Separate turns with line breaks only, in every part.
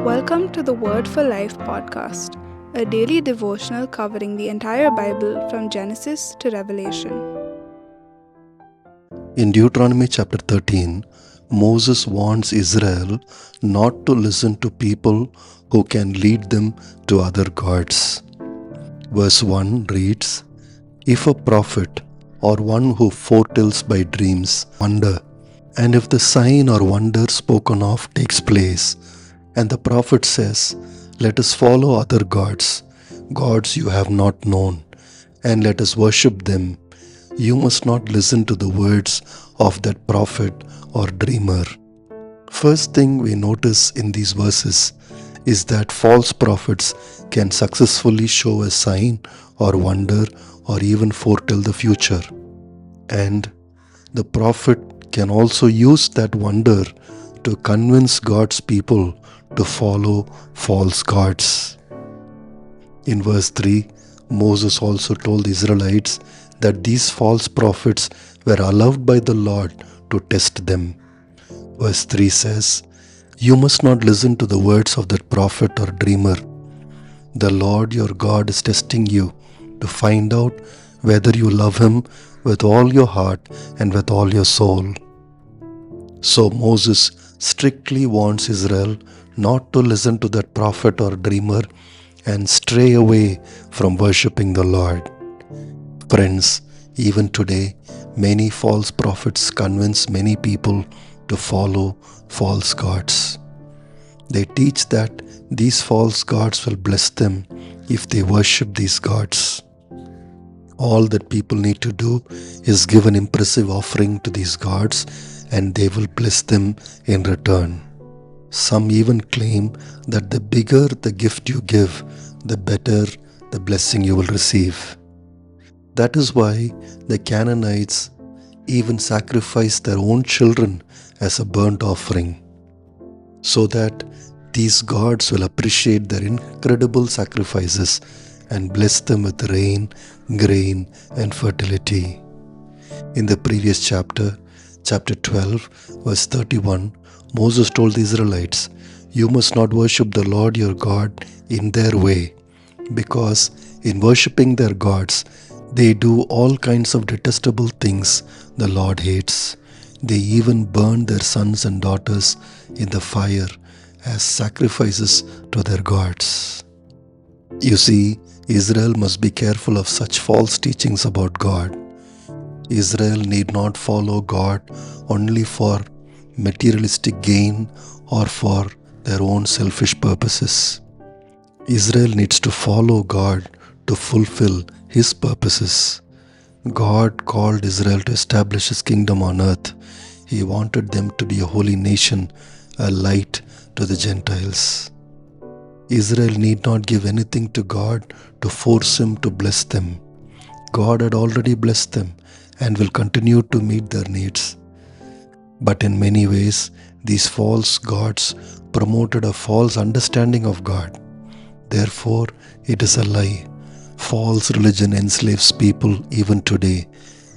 Welcome to the Word for Life podcast, a daily devotional covering the entire Bible from Genesis to Revelation.
In Deuteronomy chapter 13, Moses warns Israel not to listen to people who can lead them to other gods. Verse 1 reads, "If a prophet or one who foretells by dreams wonder, and if the sign or wonder spoken of takes place, and the prophet says, 'Let us follow other gods, gods you have not known, and let us worship them,' you must not listen to the words of that prophet or dreamer." First thing we notice in these verses is that false prophets can successfully show a sign or wonder or even foretell the future. And the prophet can also use that wonder to convince God's people to follow false gods. In verse 3, Moses also told the Israelites that these false prophets were allowed by the Lord to test them. Verse 3 says, "You must not listen to the words of that prophet or dreamer. The Lord your God is testing you to find out whether you love Him with all your heart and with all your soul." So Moses strictly warns Israel not to listen to that prophet or dreamer and stray away from worshipping the Lord. Friends, even today, many false prophets convince many people to follow false gods. They teach that these false gods will bless them if they worship these gods. All that people need to do is give an impressive offering to these gods, and they will bless them in return. Some even claim that the bigger the gift you give, the better the blessing you will receive. That is why the Canaanites even sacrificed their own children as a burnt offering, so that these gods will appreciate their incredible sacrifices and bless them with rain, grain, and fertility. In the previous chapter 12, verse 31, Moses told the Israelites, "You must not worship the Lord your God in their way, because in worshipping their gods, they do all kinds of detestable things the Lord hates. They even burn their sons and daughters in the fire as sacrifices to their gods." You see, Israel must be careful of such false teachings about God. Israel need not follow God only for materialistic gain or for their own selfish purposes. Israel needs to follow God to fulfill His purposes. God called Israel to establish His kingdom on earth. He wanted them to be a holy nation, a light to the Gentiles. Israel need not give anything to God to force Him to bless them. God had already blessed them and will continue to meet their needs. But in many ways, these false gods promoted a false understanding of God. Therefore, it is a lie. False religion enslaves people even today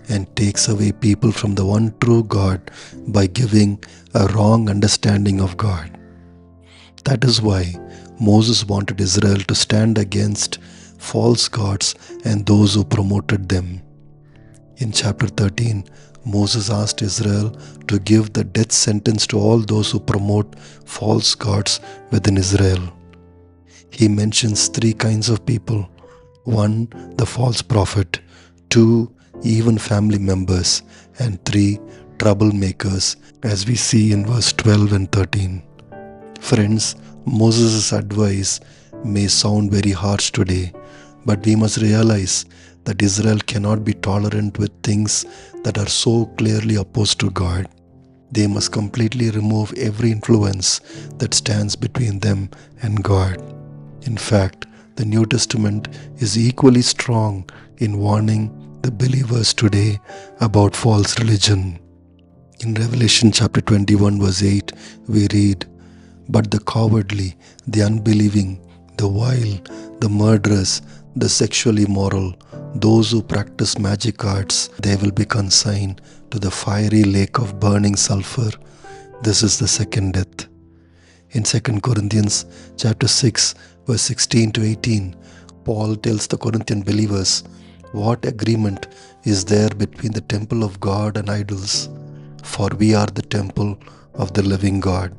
and takes away people from the one true God by giving a wrong understanding of God. That is why Moses wanted Israel to stand against false gods and those who promoted them. In chapter 13, Moses asked Israel to give the death sentence to all those who promote false gods within Israel. He mentions three kinds of people. 1, the false prophet. 2, even family members. And 3, troublemakers, as we see in verse 12 and 13. Friends, Moses' advice may sound very harsh today, but we must realize that Israel cannot be tolerant with things that are so clearly opposed to God. They must completely remove every influence that stands between them and God. In fact, the New Testament is equally strong in warning the believers today about false religion. In Revelation chapter 21 verse 8, we read, "But the cowardly, the unbelieving, the vile, the murderers, the sexually immoral, those who practice magic arts, they will be consigned to the fiery lake of burning sulfur. This is the second death." In 2 Corinthians chapter 6, verse 16 to 18, Paul tells the Corinthian believers, what agreement is there between the temple of God and idols? For we are the temple of the living God.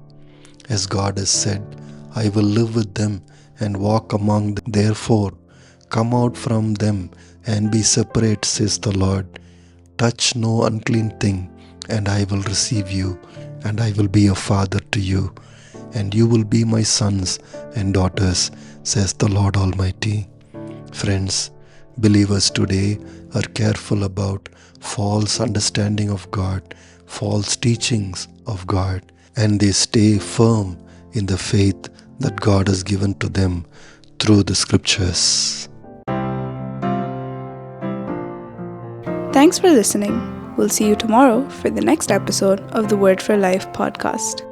As God has said, I will live with them and walk among them. Therefore, come out from them and be separate, says the Lord. Touch no unclean thing, and I will receive you, and I will be a father to you, and you will be my sons and daughters, says the Lord Almighty. Friends, believers today are careful about false understanding of God, false teachings of God, and they stay firm in the faith that God has given to them through the scriptures.
Thanks for listening. We'll see you tomorrow for the next episode of the Word for Life podcast.